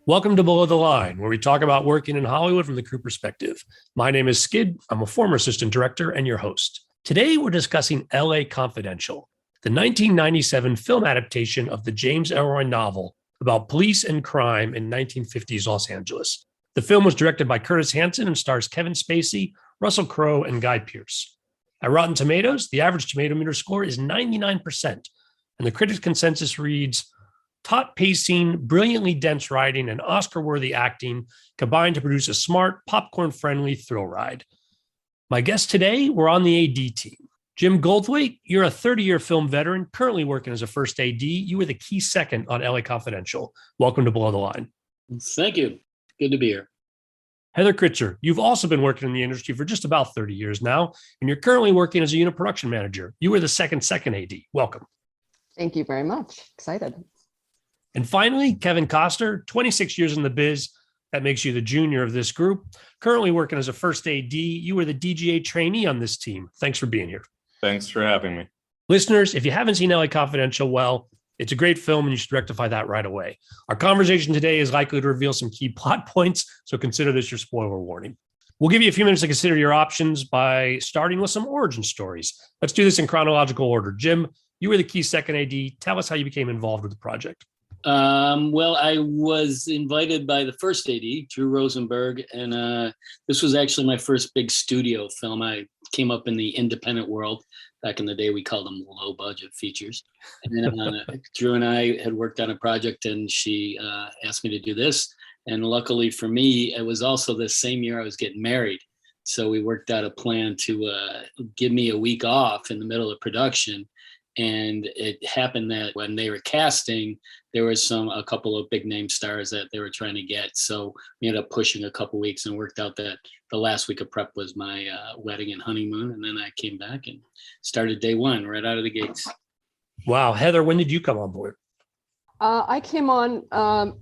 Welcome to Below the Line, where we talk about working in Hollywood from the crew perspective. My name is Skid. I'm a former assistant director and your host. Today, we're discussing LA Confidential, the 1997 film adaptation of the James Ellroy novel about police and crime in 1950s Los Angeles. The film was directed by Curtis Hanson and stars Kevin Spacey, Russell Crowe, and Guy Pearce. At Rotten Tomatoes, the average tomato meter score is 99%, and the critics' consensus reads, taut pacing, brilliantly dense writing, and Oscar-worthy acting combined to produce a smart, popcorn-friendly thrill ride. My guests today were on the AD team. Jim Goldthwait, you're a 30-year film veteran, currently working as a first AD. You were the key second on LA Confidential. Welcome to Below the Line. Thank you. Good to be here. Heather Kritzer, you've also been working in the industry for just about 30 years now, and you're currently working as a unit production manager. You were the second AD. Welcome. Thank you very much. Excited. And finally, Kevin Koster, 26 years in the biz. That makes you the junior of this group. Currently working as a first AD. You were the DGA trainee on this team. Thanks for being here. Thanks for having me. Listeners, if you haven't seen LA Confidential, well, it's a great film and you should rectify that right away. Our conversation today is likely to reveal some key plot points, so consider this your spoiler warning. We'll give you a few minutes to consider your options by starting with some origin stories. Let's do this in chronological order. Jim, you were the key second AD. Tell us how you became involved with the project. Well, I was invited by the first AD, Drew Rosenberg, and this was actually my first big studio film. I came up in the independent world. Back in the day, we called them low-budget features. And then Drew and I had worked on a project, and she asked me to do this. And luckily for me, it was also the same year I was getting married. So we worked out a plan to give me a week off in the middle of production. And it happened that when they were casting, there was a couple of big name stars that they were trying to get. So we ended up pushing a couple weeks and worked out that the last week of prep was my wedding and honeymoon. And then I came back and started day one right out of the gates. Wow. Heather, when did you come on board? I came on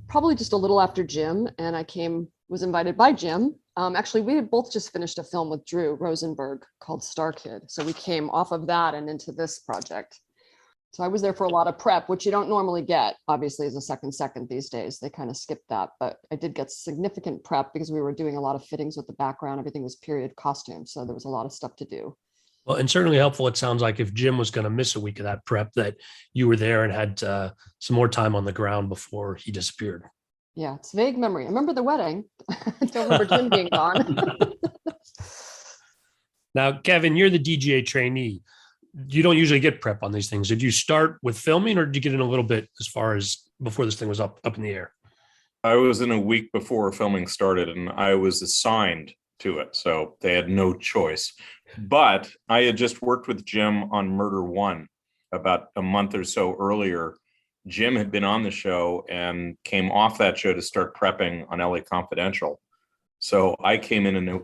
probably just a little after Jim, and was invited by Jim. Actually, we had both just finished a film with Drew Rosenberg called Star Kid. So we came off of that and into this project. So I was there for a lot of prep, which you don't normally get, obviously, as a second these days. They kind of skipped that, but I did get significant prep because we were doing a lot of fittings with the background. Everything was period costume. So there was a lot of stuff to do. Well, and certainly helpful. It sounds like if Jim was going to miss a week of that prep, that you were there and had some more time on the ground before he disappeared. Yeah, it's vague memory. I remember the wedding. I don't remember Jim being gone. Now, Kevin, you're the DGA trainee. You don't usually get prep on these things. Did you start with filming, or did you get in a little bit as far as before this thing was up in the air? I was in a week before filming started, and I was assigned to it, so they had no choice. But I had just worked with Jim on Murder One about a month or so earlier. Jim had been on the show and came off that show to start prepping on LA Confidential. So I came in and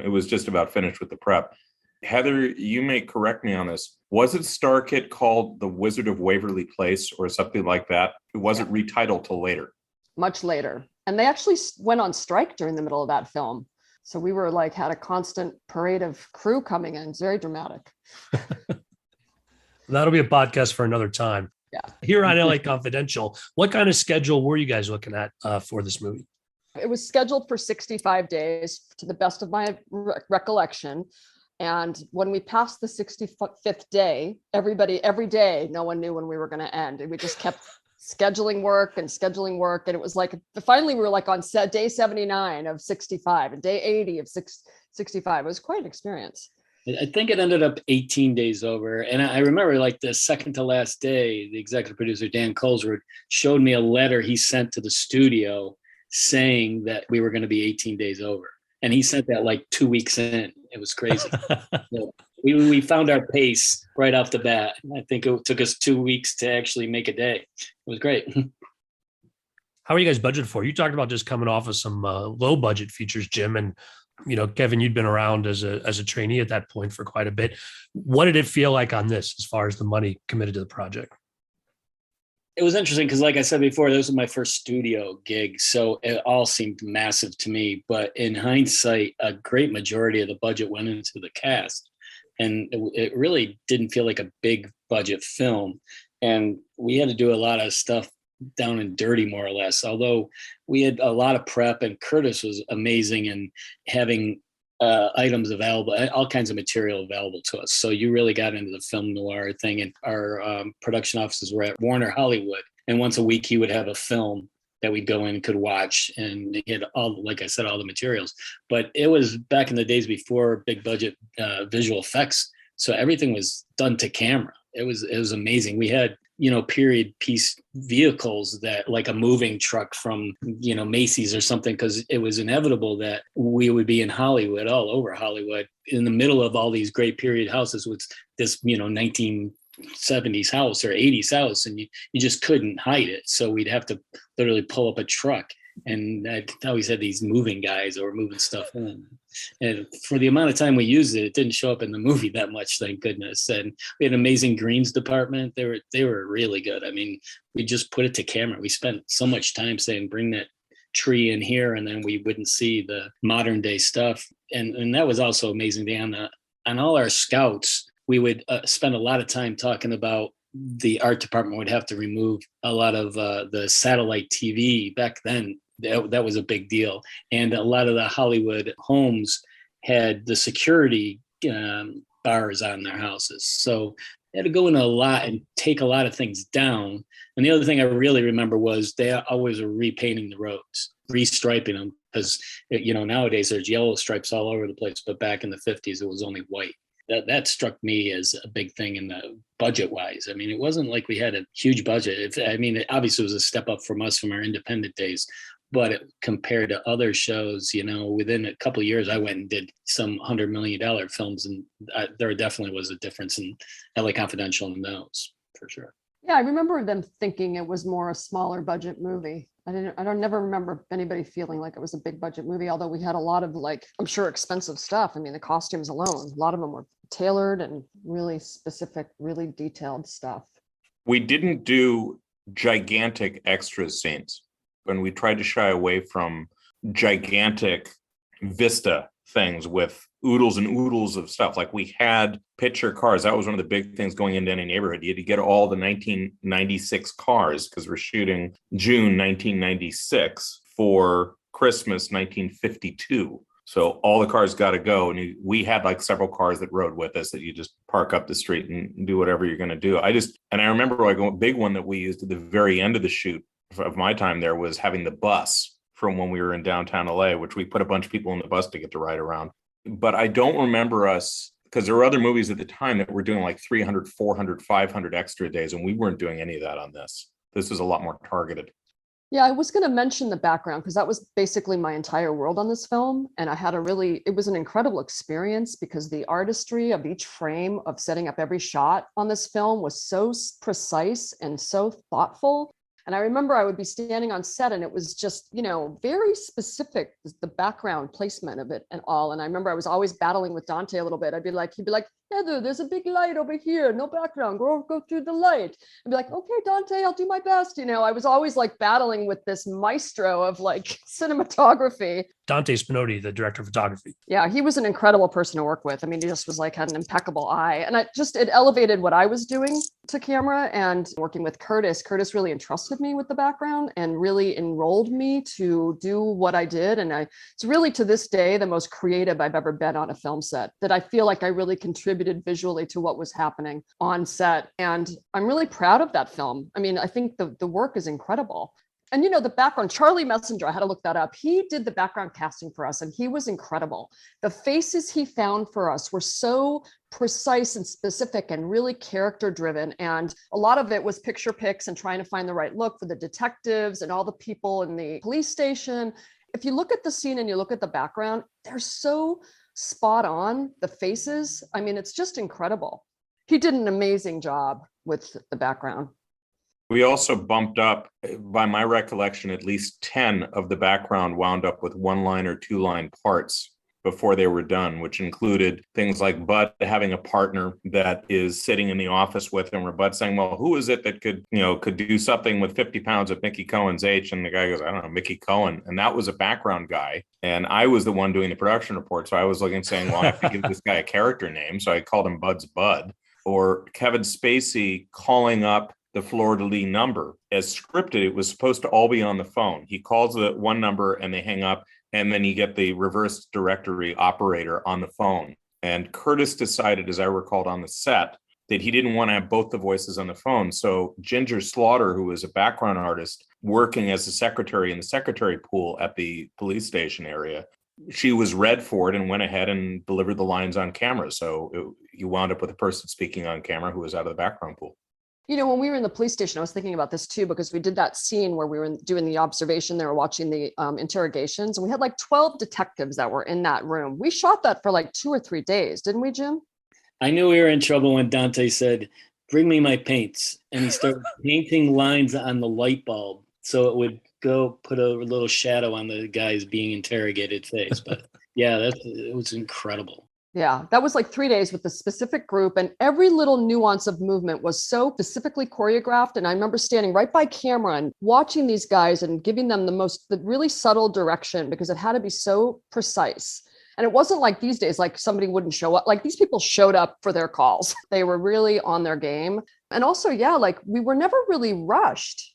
it was just about finished with the prep. Heather, you may correct me on this. Was it Star Kid called The Wizard of Waverly Place or something like that? It wasn't retitled till later. Much later. And they actually went on strike during the middle of that film. So we were had a constant parade of crew coming in. It's very dramatic. That'll be a podcast for another time. Yeah. Here on LA Confidential, what kind of schedule were you guys looking at for this movie? It was scheduled for 65 days, to the best of my recollection. And when we passed the 65th day, every day, no one knew when we were going to end. And we just kept scheduling work. And it was finally we were on day 79 of 65 and day 80 of 65. It was quite an experience. I think it ended up 18 days over. And I remember the second to last day, the executive producer, Dan Colesworth, showed me a letter he sent to the studio saying that we were going to be 18 days over. And he sent that 2 weeks in. It was crazy. So we found our pace right off the bat. I think it took us 2 weeks to actually make a day. It was great. How are you guys budgeted for? You talked about just coming off of some low budget features, Jim, and Kevin, you'd been around as a trainee at that point for quite a bit. What did it feel like on this as far as the money committed to the project? It was interesting because, like I said before, this was my first studio gig, so it all seemed massive to me. But in hindsight, a great majority of the budget went into the cast, and it really didn't feel like a big budget film. And we had to do a lot of stuff down and dirty, more or less. Although we had a lot of prep, and Curtis was amazing in having items available, all kinds of material available to us. So you really got into the film noir thing. And our production offices were at Warner Hollywood. And once a week, he would have a film that we'd go in and could watch. And he had all, like I said, all the materials. But it was back in the days before big budget visual effects. So everything was done to camera. It was amazing. We had, period piece vehicles that, like a moving truck from, Macy's or something, because it was inevitable that we would be in Hollywood, all over Hollywood, in the middle of all these great period houses with this, 1970s house or 80s house, and you just couldn't hide it. So we'd have to literally pull up a truck. And I always had these moving guys or moving stuff in. And for the amount of time we used it, it didn't show up in the movie that much, thank goodness. And we had an amazing greens department. They were really good. I mean, we just put it to camera. We spent so much time saying, bring that tree in here, and then we wouldn't see the modern day stuff. And that was also amazing. On all our scouts, we would spend a lot of time talking about the art department would have to remove a lot of the satellite TV back then. That was a big deal. And a lot of the Hollywood homes had the security bars on their houses. So they had to go in a lot and take a lot of things down. And the other thing I really remember was they always were repainting the roads, restriping them, because, nowadays there's yellow stripes all over the place. But back in the 50s, it was only white. That struck me as a big thing in the budget wise. I mean, it wasn't like we had a huge budget. It obviously was a step up from us from our independent days, but compared to other shows, within a couple of years, I went and did some $100 million films, and there definitely was a difference in LA Confidential and those, for sure. Yeah, I remember them thinking it was more a smaller budget movie. I don't never remember anybody feeling like it was a big budget movie, although we had a lot of, I'm sure, expensive stuff. I mean, the costumes alone, a lot of them were tailored and really specific, really detailed stuff. We didn't do gigantic extra scenes, and we tried to shy away from gigantic vista things with oodles and oodles of stuff. Like, we had picture cars. That was one of the big things going into any neighborhood. You had to get all the 1996 cars, because we're shooting June 1996 for Christmas 1952. So all the cars got to go. And we had several cars that rode with us that you just park up the street and do whatever you're going to do. And I remember a big one that we used at the very end of the shoot of my time there was having the bus from when we were in downtown LA, which we put a bunch of people in the bus to get to ride around. But I don't remember us, because there were other movies at the time that were doing 300, 400, 500 extra days, and we weren't doing any of that on this. This was a lot more targeted. Yeah, I was going to mention the background, because that was basically my entire world on this film. And I had it was an incredible experience, because the artistry of each frame of setting up every shot on this film was so precise and so thoughtful. And I remember I would be standing on set, and it was just, very specific, the background placement of it and all. And I remember I was always battling with Dante a little bit. He'd be like, Heather, there's a big light over here, no background, go through the light. I'd be like, okay, Dante, I'll do my best. I was always battling with this maestro of cinematography. Dante Spinotti, the director of photography. Yeah, he was an incredible person to work with. I mean, he just was had an impeccable eye. And it elevated what I was doing to camera. And working with Curtis really entrusted me with the background and really enrolled me to do what I did. And it's really, to this day, the most creative I've ever been on a film set, that I feel like I really contributed visually to what was happening on set. And I'm really proud of that film. I mean, I think the work is incredible. And, the background, Charlie Messenger, I had to look that up. He did the background casting for us, and he was incredible. The faces he found for us were so precise and specific and really character driven. And a lot of it was picture picks and trying to find the right look for the detectives and all the people in the police station. If you look at the scene and you look at the background, they're so spot on, the faces. I mean, it's just incredible. He did an amazing job with the background. We also bumped up, by my recollection, at least 10 of the background wound up with 1-line or 2-line parts before they were done, which included things like Bud having a partner that is sitting in the office with him, or Bud saying, well, who is it that could do something with 50 pounds of Mickey Cohen's H? And the guy goes, I don't know, Mickey Cohen. And that was a background guy. And I was the one doing the production report. So I was looking, saying, well, I have to give this guy a character name. So I called him Bud's Bud. Or Kevin Spacey calling up the fleur-de-lis number. As scripted, it was supposed to all be on the phone. He calls the one number and they hang up, and then you get the reverse directory operator on the phone. And Curtis decided, as I recalled on the set, that he didn't want to have both the voices on the phone. So Ginger Slaughter, who was a background artist working as a secretary in the secretary pool at the police station area, she was read for it and went ahead and delivered the lines on camera. So you wound up with a person speaking on camera who was out of the background pool. You know, when we were in the police station, I was thinking about this too, because we did that scene where we were doing the observation. They were watching the interrogations, and we had like 12 detectives that were in that room. We shot that for like 2 or 3 days, didn't we, Jim? I knew we were in trouble when Dante said, "Bring me my paints." And he started painting lines on the light bulb so it would go put a little shadow on the guy's being interrogated face. But yeah, it was incredible. Yeah, that was like 3 days with the specific group, and every little nuance of movement was so specifically choreographed. And I remember standing right by camera and watching these guys and giving them the really subtle direction, because it had to be so precise. And it wasn't like these days, like somebody wouldn't show up. Like these people showed up for their calls. They were really on their game. And also, yeah, like we were never really rushed.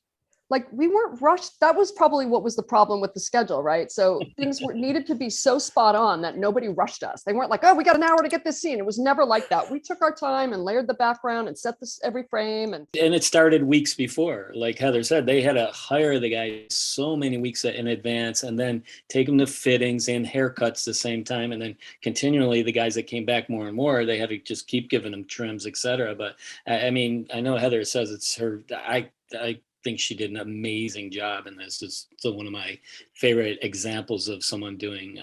Like we weren't rushed. That was probably what was the problem with the schedule, right? So things needed to be so spot on that nobody rushed us. They weren't like, oh, we got an hour to get this scene. It was never like that. We took our time and layered the background and set this every frame. And it started weeks before. Like Heather said, they had to hire the guy so many weeks in advance and then take them to fittings and haircuts the same time. And then continually the guys that came back more and more, they had to just keep giving them trims, et cetera. But I mean, I know Heather says it's her, I think she did an amazing job in this. It's still one of my favorite examples of someone doing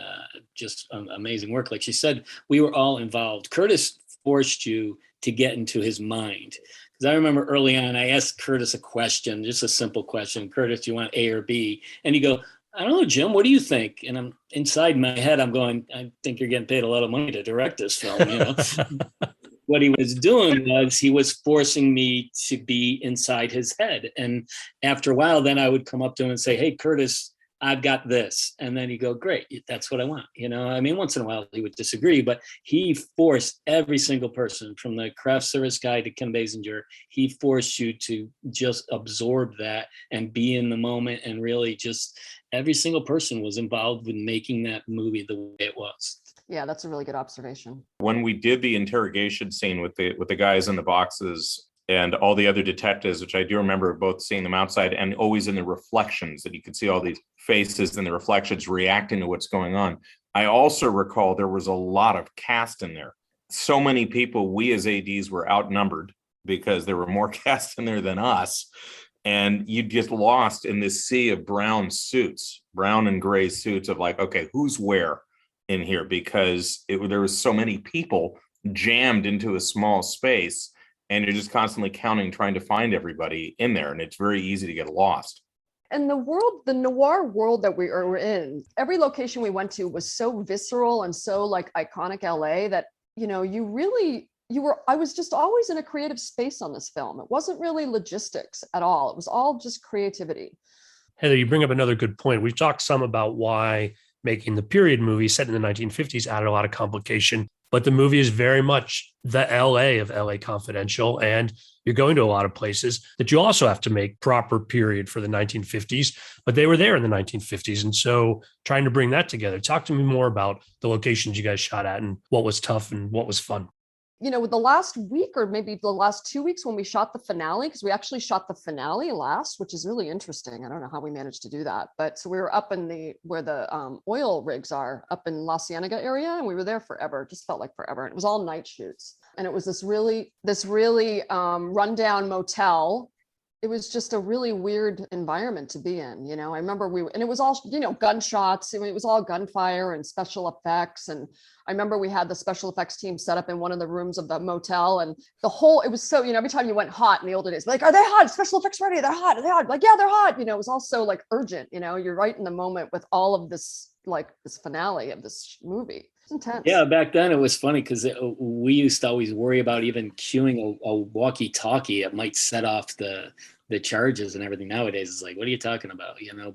just amazing work. Like she said, we were all involved. Curtis forced you to get into his mind. Because I remember early on, I asked Curtis a question, just a simple question. Curtis, do you want A or B? And he go, I don't know, Jim, what do you think? And I'm inside my head, I'm going, I think you're getting paid a lot of money to direct this film, you know? What he was doing was he was forcing me to be inside his head. And after a while, then I would come up to him and say, hey, Curtis, I've got this. And then he'd go, great, that's what I want. You know, I mean, once in a while he would disagree, but he forced every single person, from the craft service guy to Kim Basinger, he forced you to just absorb that and be in the moment. And really just every single person was involved with making that movie the way it was. yeah, that's a really good observation. When we did the interrogation scene with the guys in the boxes and all the other detectives, which I do remember both seeing them outside and always in the reflections, that you could see all these faces and the reflections reacting to what's going on. I also recall there was a lot of cast in there. So many people, we as ADs were outnumbered because there were more cast in there than us. And you get lost in this sea of brown suits, brown and gray suits of like, okay, who's where in here? Because there was so many people jammed into a small space, and you're just constantly counting, trying to find everybody in there. And it's very easy to get lost. And the noir world that we are in, every location we went to was so visceral and so like iconic LA that, you know, I was just always in a creative space on this film. It wasn't really logistics at all. It was all just creativity. Heather, you bring up another good point. We've talked some about why making the period movie set in the 1950s added a lot of complication, but the movie is very much the LA of LA Confidential. And you're going to a lot of places that you also have to make proper period for the 1950s, but they were there in the 1950s. And so trying to bring that together, talk to me more about the locations you guys shot at and what was tough and what was fun. You know, the last week or maybe the last 2 weeks when we shot the finale, because we actually shot the finale last, which is really interesting. I don't know how we managed to do that. But so we were up in where the oil rigs are up in La Cienega area, and we were there forever. It just felt like forever. And it was all night shoots. And it was this really rundown motel. It was just a really weird environment to be in. You know, I remember and it was all, you know, gunshots. I mean, it was all gunfire and special effects. And I remember we had the special effects team set up in one of the rooms of the motel, and it was so, you know, every time you went hot in the older days, like, are they hot? Special effects ready? They're hot. Are they hot? Like, yeah, they're hot. You know, it was also like urgent, you know, you're right in the moment with all of this, like this finale of this movie. It's intense. Yeah, back then it was funny because we used to always worry about even cueing a walkie-talkie. It might set off the charges and everything. Nowadays it's like, what are you talking about, you know?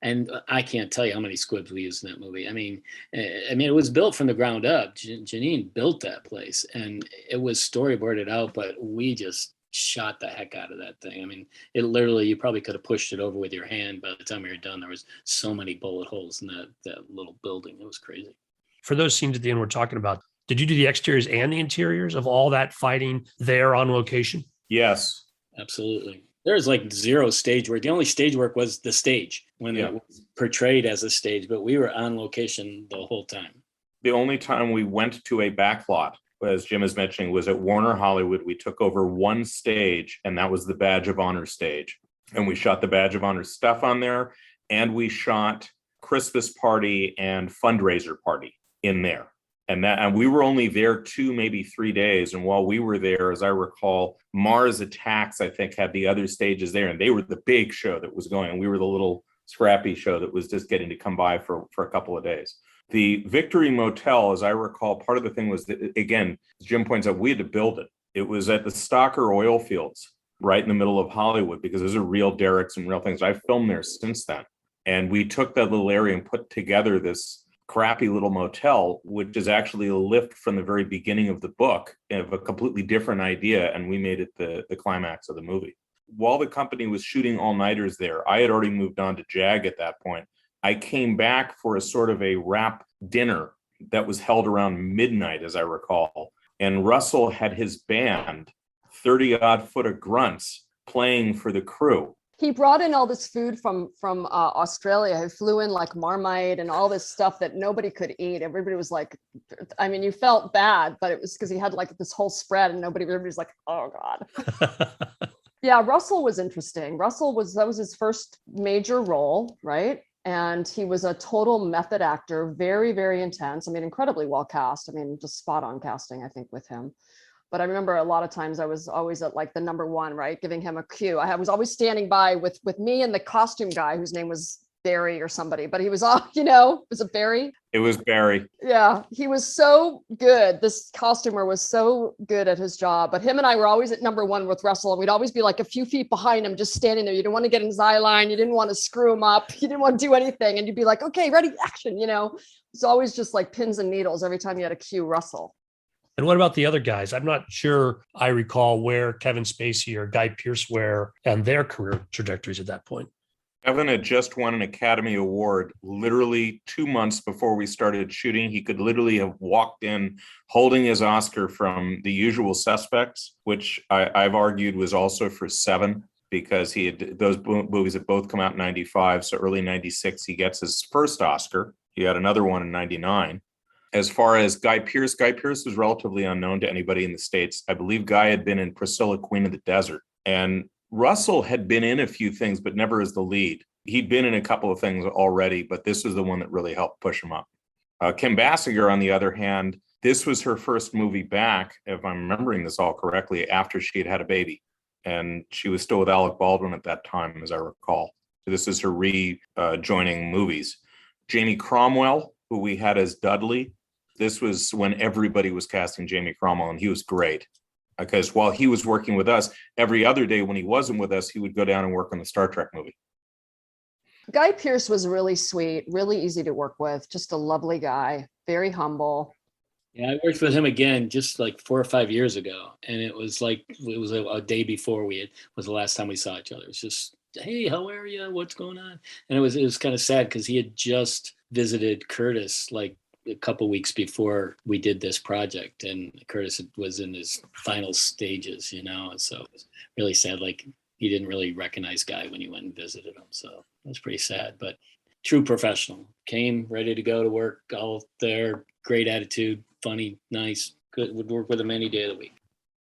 And I can't tell you how many squibs we used in that movie. I mean it was built from the ground up. Janine built that place, and it was storyboarded out, but we just shot the heck out of that thing. I mean, it literally, you probably could have pushed it over with your hand. By the time you were done, there was so many bullet holes in that little building. It was crazy. For those scenes at the end we're talking about, did you do the exteriors and the interiors of all that fighting there on location? Yes. Absolutely. There was like zero stage work. The only stage work was the stage when it was portrayed as a stage, but we were on location the whole time. The only time we went to a backlot, as Jim is mentioning, was at Warner Hollywood. We took over one stage, and that was the Badge of Honor stage. And we shot the Badge of Honor stuff on there, and we shot Christmas party and fundraiser party in there. And we were only there 2, maybe 3 days. And while we were there, as I recall, Mars Attacks, I think, had the other stages there, and they were the big show that was going. And we were the little scrappy show that was just getting to come by for a couple of days. The Victory Motel, as I recall, part of the thing was that, again, as Jim points out, we had to build it. It was at the Stocker oil fields, right in the middle of Hollywood, because those are real derricks and real things. I've filmed there since then. And we took that little area and put together this crappy little motel, which is actually a lift from the very beginning of the book of a completely different idea. And we made it the climax of the movie. While the company was shooting all-nighters there, I had already moved on to JAG at that point. I came back for a sort of a wrap dinner that was held around midnight, as I recall. And Russell had his band, 30-odd foot of grunts, playing for the crew. He brought in all this food from Australia. He flew in like Marmite and all this stuff that nobody could eat. Everybody was like, I mean, you felt bad, but it was because he had like this whole spread and everybody's like, oh God. Yeah, Russell was interesting. That was his first major role, right? And he was a total method actor, very, very intense. I mean, incredibly well cast. I mean, just spot on casting, I think, with him. But I remember a lot of times I was always at like the number one, right? Giving him a cue. I was always standing by with me and the costume guy whose name was Barry or somebody, but he was all, was it Barry? It was Barry. Yeah, he was so good. This costumer was so good at his job. But him and I were always at number one with Russell. And we'd always be like a few feet behind him, just standing there. You didn't want to get in his eye line. You didn't want to screw him up. You didn't want to do anything. And you'd be like, okay, ready, action, It's always just like pins and needles every time you had to cue Russell. And what about the other guys? I'm not sure I recall where Kevin Spacey or Guy Pearce were and their career trajectories at that point. Kevin had just won an Academy Award literally 2 months before we started shooting. He could literally have walked in holding his Oscar from The Usual Suspects, which I've argued was also for Seven, because those movies had both come out in 95. So early 96, he gets his first Oscar. He had another one in 99. As far as Guy Pearce was relatively unknown to anybody in the States. I believe Guy had been in Priscilla, Queen of the Desert. And Russell had been in a few things, but never as the lead. He'd been in a couple of things already, but this was the one that really helped push him up. Kim Basinger, on the other hand, this was her first movie back, if I'm remembering this all correctly, after she had a baby. And she was still with Alec Baldwin at that time, as I recall. So this is her rejoining movies. Jamie Cromwell, who we had as Dudley. This was when everybody was casting Jamie Cromwell, and he was great. Because while he was working with us, every other day when he wasn't with us, he would go down and work on the Star Trek movie. Guy Pearce was really sweet, really easy to work with, just a lovely guy, very humble. Yeah, I worked with him again just like 4 or 5 years ago. And it was a day before was the last time we saw each other. It was just, hey, how are you? What's going on? And it was kind of sad because he had just visited Curtis like a couple weeks before we did this project, and Curtis was in his final stages, and so it was really sad. Like, he didn't really recognize Guy when he went and visited him. So it was pretty sad, but true professional. Came ready to go to work, all there, great attitude, funny, nice, good, would work with him any day of the week.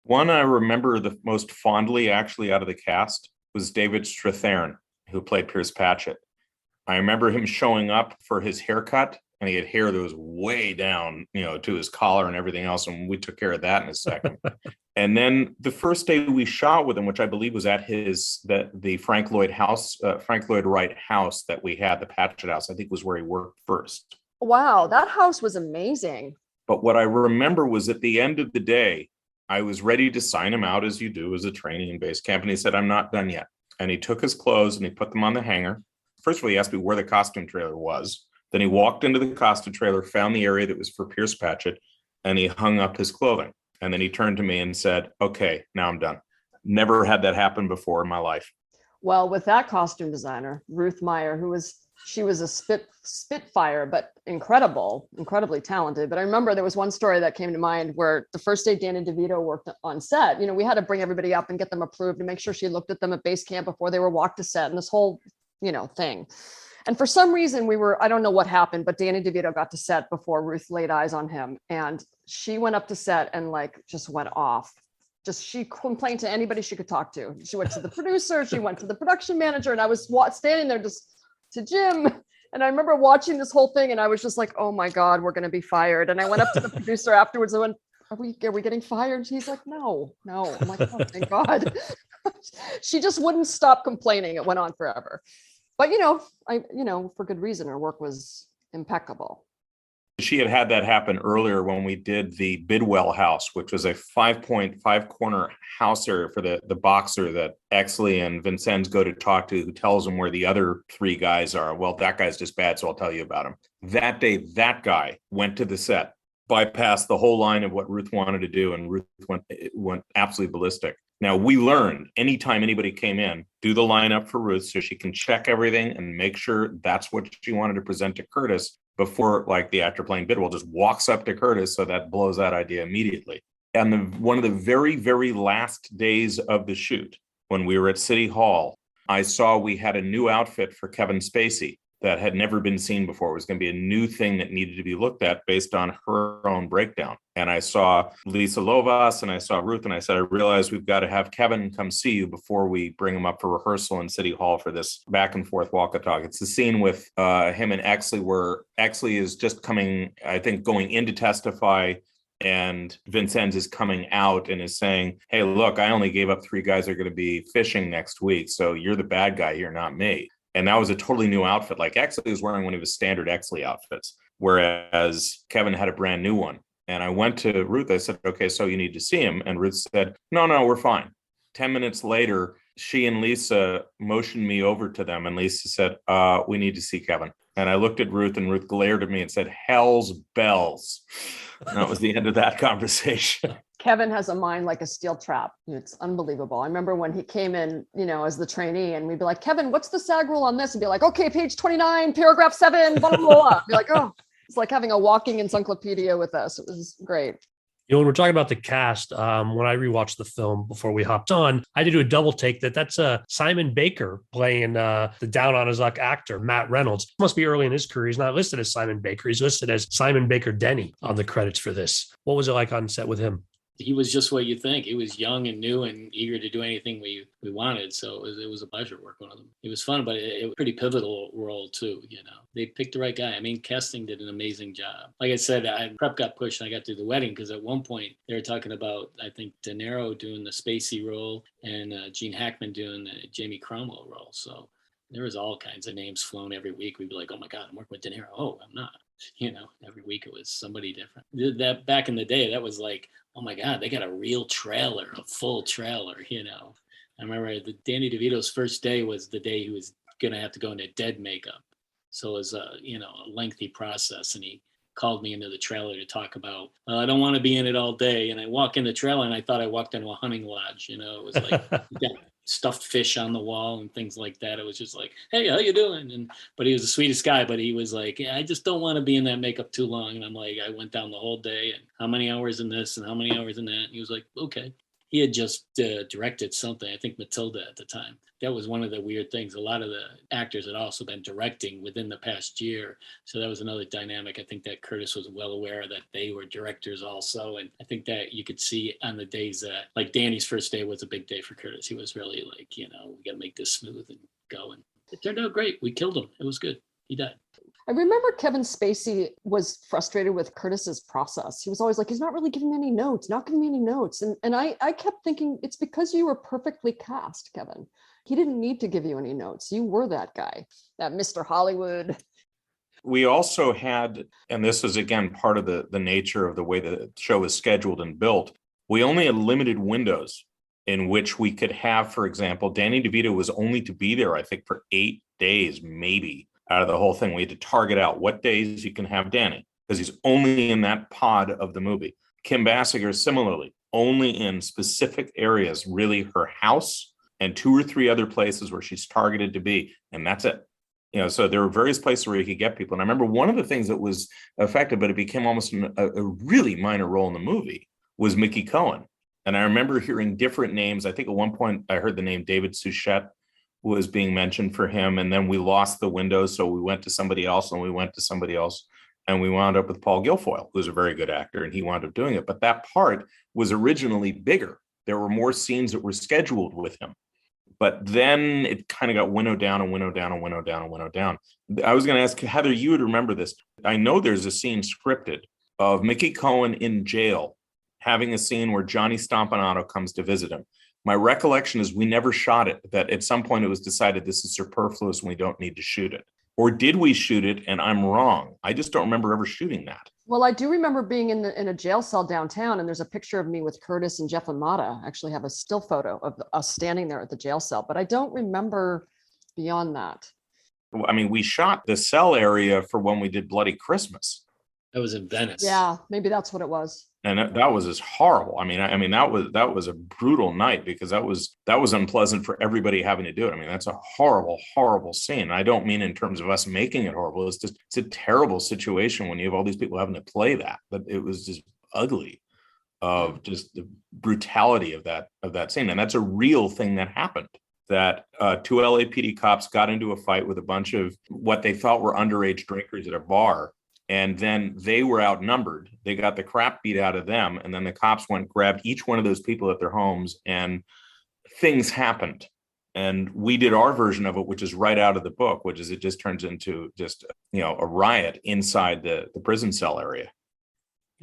One I remember the most fondly, actually, out of the cast was David Strathairn, who played Pierce Patchett. I remember him showing up for his haircut, and he had hair that was way down, to his collar and everything else. And we took care of that in a second. And then the first day we shot with him, which I believe was at the Frank Lloyd Wright house that we had, the Patchett house, I think was where he worked first. Wow, that house was amazing. But what I remember was at the end of the day, I was ready to sign him out, as you do as a trainee in base camp. And he said, I'm not done yet. And he took his clothes and he put them on the hanger. First of all, he asked me where the costume trailer was. Then he walked into the costume trailer, found the area that was for Pierce Patchett, and he hung up his clothing. And then he turned to me and said, okay, now I'm done. Never had that happen before in my life. Well, with that costume designer, Ruth Meyer, she was a spitfire, but incredibly talented. But I remember there was one story that came to mind where the first day Danny DeVito worked on set, we had to bring everybody up and get them approved and make sure she looked at them at base camp before they were walked to set and this whole, thing. And for some reason I don't know what happened, but Danny DeVito got to set before Ruth laid eyes on him. And she went up to set and just went off. She complained to anybody she could talk to. She went to the producer, she went to the production manager, and I was standing there just to Jim. And I remember watching this whole thing and I was just like, oh my God, we're going to be fired. And I went up to the producer afterwards and went, are we getting fired? And he's like, no. I'm like, oh, thank God. She just wouldn't stop complaining. It went on forever. But, for good reason, her work was impeccable. She had that happen earlier when we did the Bidwell house, which was a 5.5 corner house area for the boxer that Exley and Vincennes go to talk to, who tells them where the other three guys are. Well, that guy's just bad, so I'll tell you about him. That day, that guy went to the set, bypassed the whole line of what Ruth wanted to do, and Ruth went absolutely ballistic. Now, we learned anytime anybody came in, do the lineup for Ruth so she can check everything and make sure that's what she wanted to present to Curtis before, the actor playing Bidwell just walks up to Curtis, so that blows that idea immediately. And one of the very, very last days of the shoot, when we were at City Hall, I saw we had a new outfit for Kevin Spacey that had never been seen before. It was going to be a new thing that needed to be looked at based on her own breakdown. And I saw Lisa Lovas and I saw Ruth, and I said, I realized we've got to have Kevin come see you before we bring him up for rehearsal in City Hall for this back and forth walk and talk. It's the scene with him and Exley where Exley is just going in to testify, and Vincennes is coming out and is saying, hey, look, I only gave up 3 guys that are going to be fishing next week. So you're the bad guy here, not me. And that was a totally new outfit. Exley was wearing one of his standard Exley outfits, whereas Kevin had a brand new one. And I went to Ruth. I said, okay, so you need to see him. And Ruth said, no, we're fine. 10 minutes later, she and Lisa motioned me over to them. And Lisa said, we need to see Kevin. And I looked at Ruth, and Ruth glared at me and said, hell's bells. And that was the end of that conversation. Kevin has a mind like a steel trap. It's unbelievable. I remember when he came in, as the trainee, and we'd be like, Kevin, what's the SAG rule on this? And be like, okay, page 29, paragraph 7, blah, blah, blah. Be like, oh, it's like having a walking encyclopedia with us. It was great. When we're talking about the cast, when I rewatched the film before we hopped on, I had to do a double take that's Simon Baker playing the down on his luck actor, Matt Reynolds. Must be early in his career. He's not listed as Simon Baker. He's listed as Simon Baker Denny on the credits for this. What was it like on set with him? He was just what you think. He was young and new and eager to do anything we wanted. So it was a pleasure working with him. It was fun, but it was a pretty pivotal role too. They picked the right guy. I mean, casting did an amazing job. Like I said, prep got pushed and I got through the wedding because at one point they were talking about, I think, De Niro doing the Spacey role and Gene Hackman doing the Jamie Cromwell role. So there was all kinds of names flown every week. We'd be like, oh my God, I'm working with De Niro. Oh, I'm not. Every week it was somebody different. That back in the day, that was like, oh my God, they got a real trailer, a full trailer, I remember the Danny DeVito's first day was the day he was going to have to go into dead makeup. So it was a lengthy process. And he called me into the trailer to talk about, well, I don't want to be in it all day. And I walk in the trailer and I thought I walked into a hunting lodge. It was like, you got stuffed fish on the wall and things like that. It was just like, hey, how you doing? But he was the sweetest guy, but he was like, yeah, I just don't want to be in that makeup too long. And I'm like, I went down the whole day and how many hours in this and how many hours in that? And he was like, okay. He had just directed something, I think Matilda at the time. That was one of the weird things. A lot of the actors had also been directing within the past year. So that was another dynamic. I think that Curtis was well aware that they were directors also. And I think that you could see on the days that, like Danny's first day was a big day for Curtis. He was really like, we got to make this smooth and go. And it turned out great. We killed him. It was good. He died. I remember Kevin Spacey was frustrated with Curtis's process. He was always like, he's not really giving me any notes, not giving me any notes. And I kept thinking, it's because you were perfectly cast, Kevin. He didn't need to give you any notes. You were that guy, that Mr. Hollywood. We also had, and this is again part of the nature of the way the show is scheduled and built, we only had limited windows in which we could have, for example, Danny DeVito was only to be there, I think, for 8 days, maybe. Out of the whole thing, we had to target out what days you can have Danny because he's only in that pod of the movie. Kim Basinger, similarly, only in specific areas, really her house and 2 or 3 other places where she's targeted to be. And that's it. So there were various places where you could get people. And I remember one of the things that was effective, but it became almost a really minor role in the movie, was Mickey Cohen. And I remember hearing different names. I think at one point I heard the name David Suchet was being mentioned for him. And then we lost the window. So we went to somebody else and we went to somebody else. And we wound up with Paul Guilfoyle, who's a very good actor, and he wound up doing it. But that part was originally bigger. There were more scenes that were scheduled with him. But then it kind of got winnowed down and winnowed down and winnowed down and winnowed down. I was going to ask Heather, you would remember this. I know there's a scene scripted of Mickey Cohen in jail having a scene where Johnny Stompanato comes to visit him. My recollection is we never shot it, that at some point it was decided this is superfluous and we don't need to shoot it. Or did we shoot it and I'm wrong? I just don't remember ever shooting that. Well, I do remember being in a jail cell downtown, and there's a picture of me with Curtis and Jeff Amata. I actually have a still photo of us standing there at the jail cell, but I don't remember beyond that. I mean, we shot the cell area for when we did Bloody Christmas. That was in Venice. Yeah, maybe that's what it was. And that was just horrible. I mean, that was a brutal night because that was unpleasant for everybody having to do it. I mean, that's a horrible, horrible scene. I don't mean in terms of us making it horrible. It's a terrible situation when you have all these people having to play that. But it was just ugly, of just the brutality of that scene. And that's a real thing that happened. That 2 LAPD cops got into a fight with a bunch of what they thought were underage drinkers at a bar. And then they were outnumbered. They got the crap beat out of them. And then the cops grabbed each one of those people at their homes, and things happened. And we did our version of it, which is right out of the book, which is it just turns into just, a riot inside the prison cell area.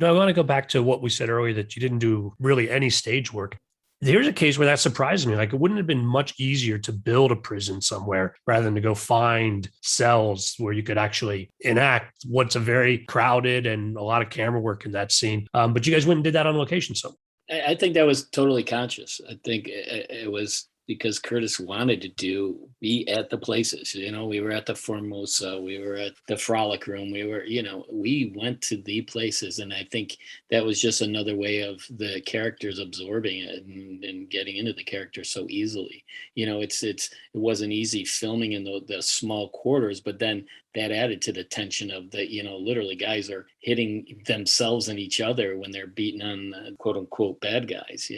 I want to go back to what we said earlier, that you didn't do really any stage work. There's a case where that surprised me. Like, it wouldn't have been much easier to build a prison somewhere rather than to go find cells where you could actually enact what's a very crowded and a lot of camera work in that scene. But you guys went and did that on location. So I think that was totally conscious. I think it was because Curtis wanted to be at the places. We were at the Formosa, we were at the Frolic Room, we went to the places. And I think that was just another way of the characters absorbing it and getting into the character so easily. It wasn't easy filming in the small quarters, but then that added to the tension of the, literally guys are hitting themselves and each other when they're beating on quote unquote bad guys.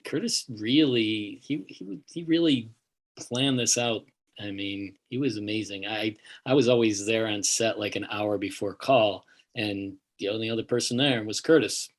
Curtis really, he really planned this out. I mean, he was amazing. I was always there on set like an hour before call, and the only other person there was Curtis.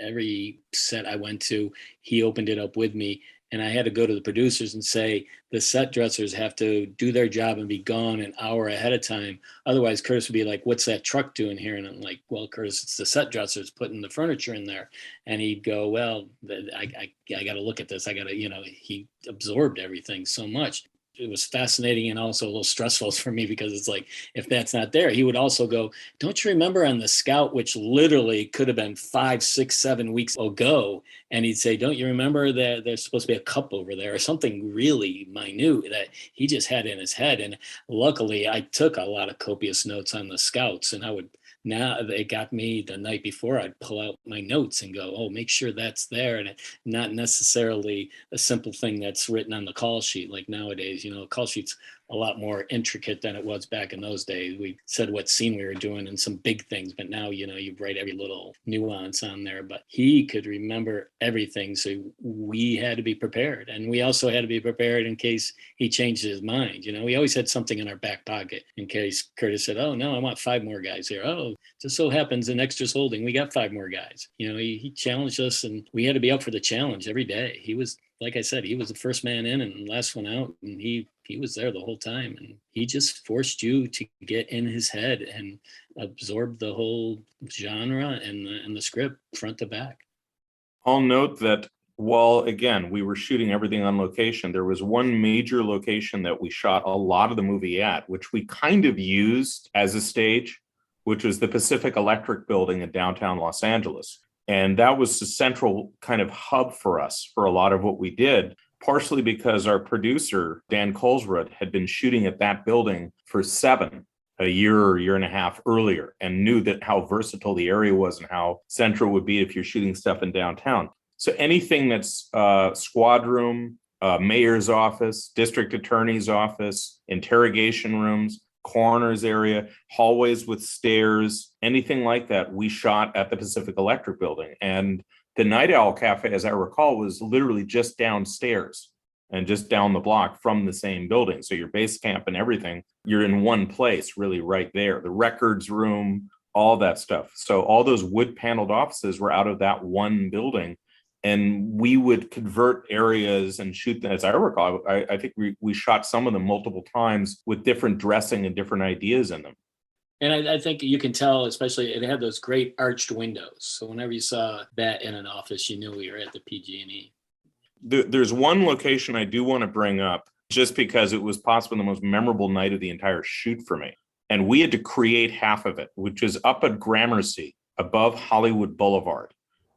Every set I went to, he opened it up with me. And I had to go to the producers and say, the set dressers have to do their job and be gone an hour ahead of time. Otherwise, Curtis would be like, what's that truck doing here? And I'm like, well, Curtis, it's the set dressers putting the furniture in there. And he'd go, well, I got to look at this. I got to, he absorbed everything so much. It was fascinating and also a little stressful for me, because it's like, if that's not there, he would also go, don't you remember on the Scout, which literally could have been 5, 6, 7 weeks ago. And he'd say, don't you remember that there's supposed to be a cup over there or something really minute that he just had in his head. And luckily I took a lot of copious notes on the Scouts, and now they got me the night before, I'd pull out my notes and go, oh, make sure that's there. And not necessarily a simple thing that's written on the call sheet. Like nowadays, call sheets a lot more intricate than it was back in those days. We said what scene we were doing and some big things, but now, you write every little nuance on there. But he could remember everything. So we had to be prepared. And we also had to be prepared in case he changed his mind. We always had something in our back pocket in case Curtis said, oh, no, I want 5 more guys here. Oh, just so happens in Extras Holding, we got 5 more guys. He challenged us, and we had to be up for the challenge every day. He was, like I said, he was the first man in and last one out, and he was there the whole time, and he just forced you to get in his head and absorb the whole genre and the script front to back. I'll note that while, again, we were shooting everything on location, there was one major location that we shot a lot of the movie at, which we kind of used as a stage, which was the Pacific Electric building in downtown Los Angeles. And that was the central kind of hub for us for a lot of what we did, partially because our producer, Dan Colesrud, had been shooting at that building for a year and a half earlier, and knew that how versatile the area was and how central it would be if you're shooting stuff in downtown. So anything that's squad room, mayor's office, district attorney's office, interrogation rooms, coroner's area, hallways with stairs, anything like that, we shot at the Pacific Electric building. And the Night Owl Cafe, as I recall, was literally just downstairs and just down the block from the same building. So your base camp and everything, you're in one place, really right there. The records room, all that stuff. So all those wood paneled offices were out of that one building. And we would convert areas and shoot them. As I recall, I think we shot some of them multiple times with different dressing and different ideas in them. And I think you can tell, especially it had those great arched windows. So whenever you saw that in an office, you knew we were at the PG&E. There's one location I do want to bring up just because it was possibly the most memorable night of the entire shoot for me. And we had to create half of it, which is up at Gramercy above Hollywood Boulevard.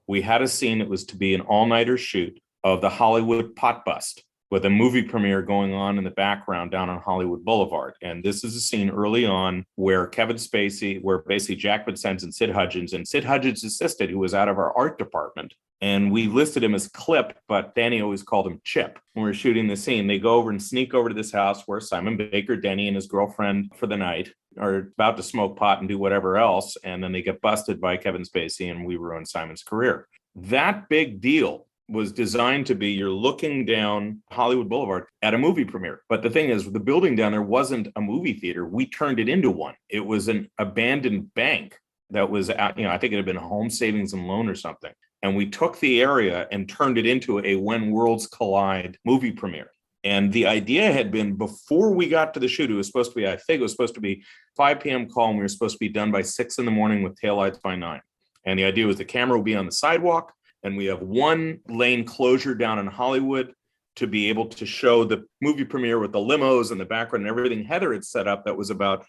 We had a scene that was to be an all-nighter shoot of the Hollywood pot bust with a movie premiere going on in the background down on Hollywood Boulevard. And this is a scene early on where Kevin Spacey, where basically Jack Vincent and Sid Hudgens' assistant, who was out of our art department. And we listed him as Clip, but Danny always called him Chip. When we were shooting the scene, they go over and sneak over to this house where Simon Baker, Denny, and his girlfriend for the night are about to smoke pot and do whatever else. And then they get busted by Kevin Spacey and we ruin Simon's career. That big deal was designed to be you're looking down Hollywood Boulevard at a movie premiere. But the thing is, the building down there wasn't a movie theater. We turned it into one. It was an abandoned bank that was, I think it had been a home savings and loan or something. And we took the area and turned it into a When Worlds Collide movie premiere. And the idea had been before we got to the shoot, it was supposed to be, I think it was supposed to be 5 p.m. call, and we were supposed to be done by 6 a.m. with taillights by 9. And the idea was the camera will be on the sidewalk, and we have one lane closure down in Hollywood to be able to show the movie premiere with the limos and the background and everything Heather had set up that was about,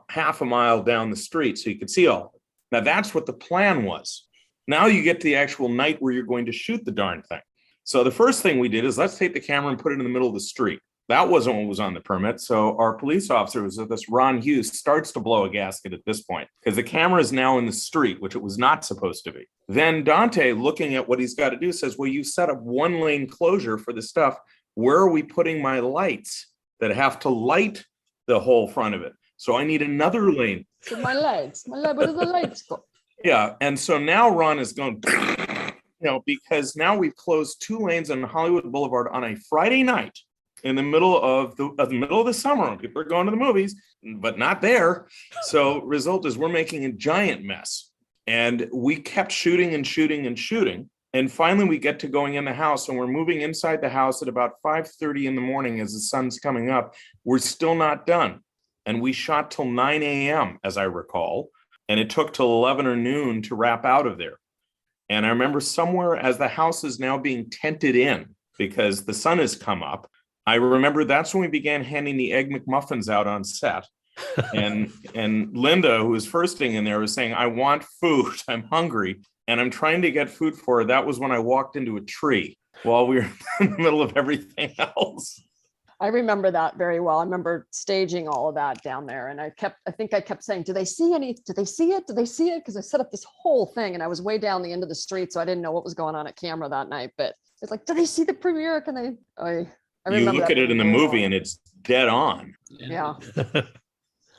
half a mile down the street so you could see all of it. Now that's what the plan was. Now you get to the actual night where you're going to shoot the darn thing. So the first thing we did is let's take the camera and put it in the middle of the street. That wasn't what was on the permit. So our police officer was with us, Ron Hughes, starts to blow a gasket at this point because the camera is now in the street, which it was not supposed to be. Then Dante, looking at what he's got to do, says, well, you set up one lane closure for the stuff. Where are we putting my lights that have to light the whole front of it? So I need another lane. So my lights, where do the lights go? Yeah. And so now Ron is going, because now we've closed 2 lanes on Hollywood Boulevard on a Friday night. In the middle of the summer when people are going to the movies, but not there. So result is we're making a giant mess. And we kept shooting and shooting and shooting. And finally we get to going in the house and we're moving inside the house at about 5:30 in the morning as the sun's coming up. We're still not done. And we shot till 9 a.m. as I recall. And it took till 11 or noon to wrap out of there. And I remember somewhere as the house is now being tented in because the sun has come up, I remember that's when we began handing the Egg McMuffins out on set. And Linda, who was firsting in there, was saying, I want food. I'm hungry. And I'm trying to get food for her. That was when I walked into a tree while we were in the middle of everything else. I remember that very well. I remember staging all of that down there. And I think I kept saying, do they see it? Do they see it? Because I set up this whole thing and I was way down the end of the street. So I didn't know what was going on at camera that night. But it's like, do they see the premiere? Can they? You look at it in the movie and it's dead on. Yeah.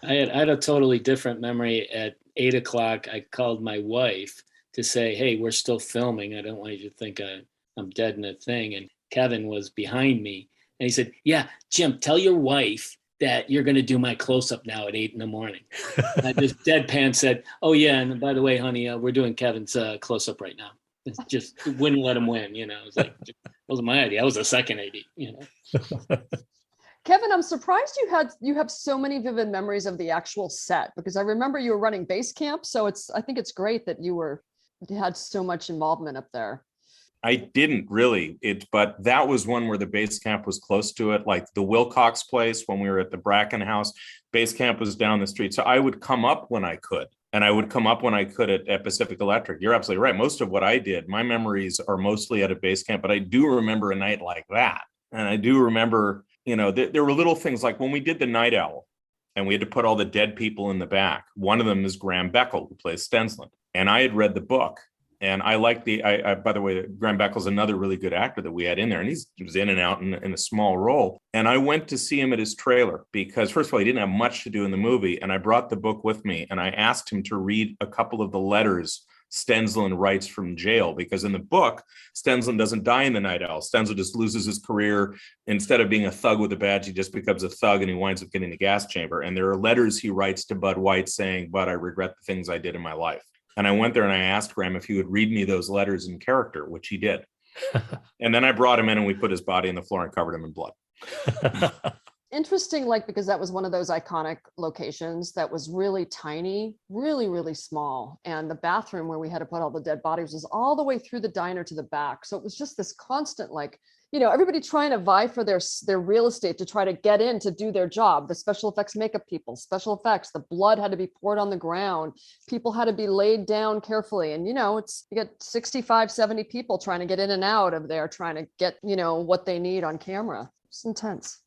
I had a totally different memory. At 8 o'clock, I called my wife to say, hey, we're still filming. I don't want you to think I'm dead in a thing. And Kevin was behind me. And he said, yeah, Jim, tell your wife that you're going to do my close-up now at 8 a.m. And I just deadpan said, oh, yeah. And by the way, honey, we're doing Kevin's close-up right now. It just wouldn't let him win. It was like, it wasn't my idea. I was the second AD, Kevin, I'm surprised you have so many vivid memories of the actual set, because I remember you were running base camp. So I think it's great that you had so much involvement up there. I didn't really, but that was one where the base camp was close to it, like the Wilcox place when we were at the Bracken house. Base camp was down the street. So I would come up when I could. And I would come up when I could at Pacific Electric. You're absolutely right. Most of what I did, my memories are mostly at a base camp, but I do remember a night like that. And I do remember, there were little things like when we did the Night Owl and we had to put all the dead people in the back. One of them is Graham Beckel, who plays Stensland. And I had read the book And I like by the way, Graham Beckel's another really good actor that we had in there, and he was in and out in a small role. And I went to see him at his trailer because, first of all, he didn't have much to do in the movie. And I brought the book with me, and I asked him to read a couple of the letters Stensland writes from jail, because in the book, Stensland doesn't die in the Night Owl. Stensland just loses his career. Instead of being a thug with a badge, he just becomes a thug, and he winds up getting the gas chamber. And there are letters he writes to Bud White saying, "Bud, I regret the things I did in my life." And I went there and I asked Graham if he would read me those letters in character, which he did. And then I brought him in and we put his body on the floor and covered him in blood. Interesting, like, because that was one of those iconic locations that was really tiny, really, really small. And the bathroom where we had to put all the dead bodies was all the way through the diner to the back. So it was just this constant, like, everybody trying to vie for their real estate to try to get in to do their job. The special effects makeup people, special effects, the blood had to be poured on the ground. People had to be laid down carefully. And, you get 65, 70 people trying to get in and out of there, trying to get, what they need on camera. It's intense.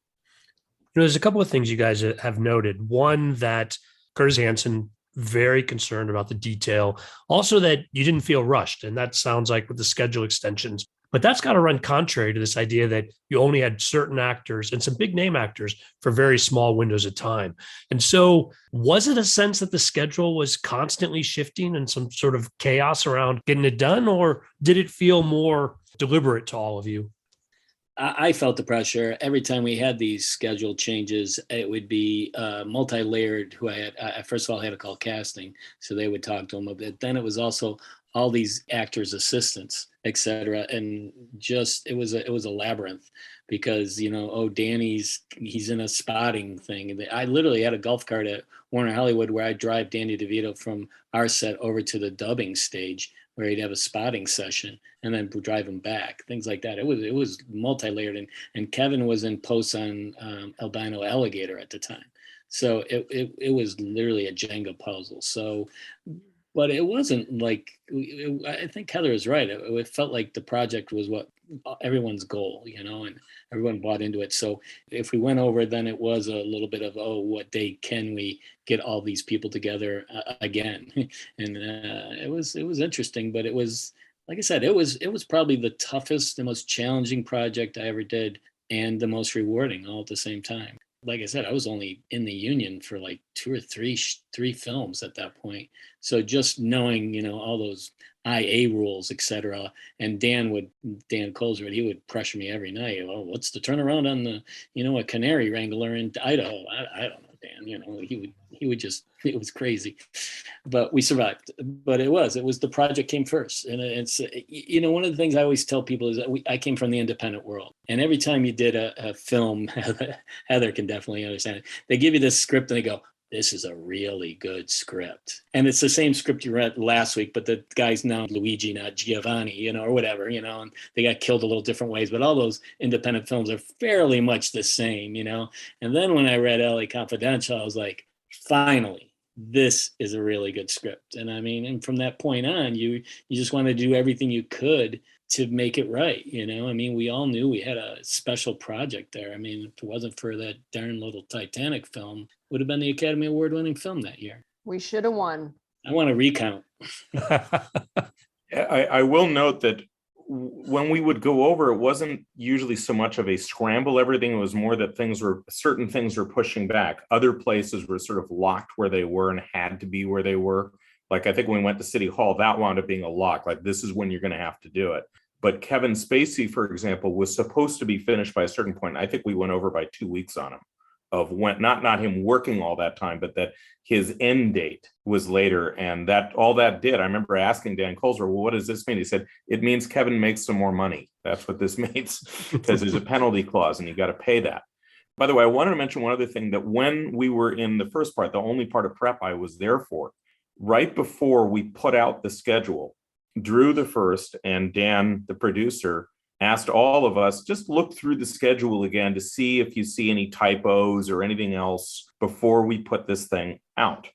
There's a couple of things you guys have noted. One, that Curtis Hanson, very concerned about the detail. Also, that you didn't feel rushed. And that sounds like with the schedule extensions. But that's got to run contrary to this idea that you only had certain actors and some big name actors for very small windows of time. And so was it a sense that the schedule was constantly shifting and some sort of chaos around getting it done? Or did it feel more deliberate to all of you? I felt the pressure every time we had these schedule changes. It would be multi-layered. Who I first of all had to call casting, so they would talk to them a bit. Then it was also all these actors' assistants, etc. And just it was a labyrinth because Danny's he's in a spotting thing. I literally had a golf cart at Warner Hollywood where I drive Danny DeVito from our set over to the dubbing stage, where he'd have a spotting session and then drive him back, things like that. It was multi-layered, and Kevin was in post on Albino Alligator at the time. So it was literally a Jenga puzzle. So, but it wasn't like, I think Heather is right. It felt like the project was what everyone's goal, and everyone bought into it. So if we went over, then it was a little bit of, what day can we get all these people together again? And it was interesting, but it was, like I said, it was probably the toughest, the most challenging project I ever did, and the most rewarding all at the same time. Like I said, I was only in the union for like 2 or 3 films at that point. So just knowing, all those IA rules, etc. And Dan Koster, he would pressure me every night. Oh, what's the turnaround on the, a canary wrangler in Idaho? I don't know, Dan. He would just, it was crazy, but we survived. But it was the project came first, and it's one of the things I always tell people is that I came from the independent world, and every time you did a film, Heather can definitely understand it. They give you this script and they go, "This is a really good script." And it's the same script you read last week, but the guy's now Luigi, not Giovanni, or whatever, and they got killed a little different ways, but all those independent films are fairly much the same, And then when I read LA Confidential, I was like, finally, this is a really good script. And and from that point on, you just want to do everything you could to make it right. We all knew we had a special project there. If it wasn't for that darn little Titanic film, would have been the Academy Award winning film that year. We should have won. I want to recount. I will note that when we would go over, it wasn't usually so much of a scramble. Everything, it was more that certain things were pushing back. Other places were sort of locked where they were and had to be where they were. Like, I think when we went to City Hall, that wound up being a lock. Like, this is when you're going to have to do it. But Kevin Spacey, for example, was supposed to be finished by a certain point. I think we went over by 2 weeks on him, of when not him working all that time, but that his end date was later. And that all that did, I remember asking Dan Koster, well, what does this mean? He said, it means Kevin makes some more money. That's what this means, because there's a penalty clause and you got to pay that. By the way, I wanted to mention one other thing, that when we were in the first part, the only part of prep I was there for, right before we put out the schedule, Drew the first and Dan, the producer, asked all of us, just look through the schedule again to see if you see any typos or anything else before we put this thing out.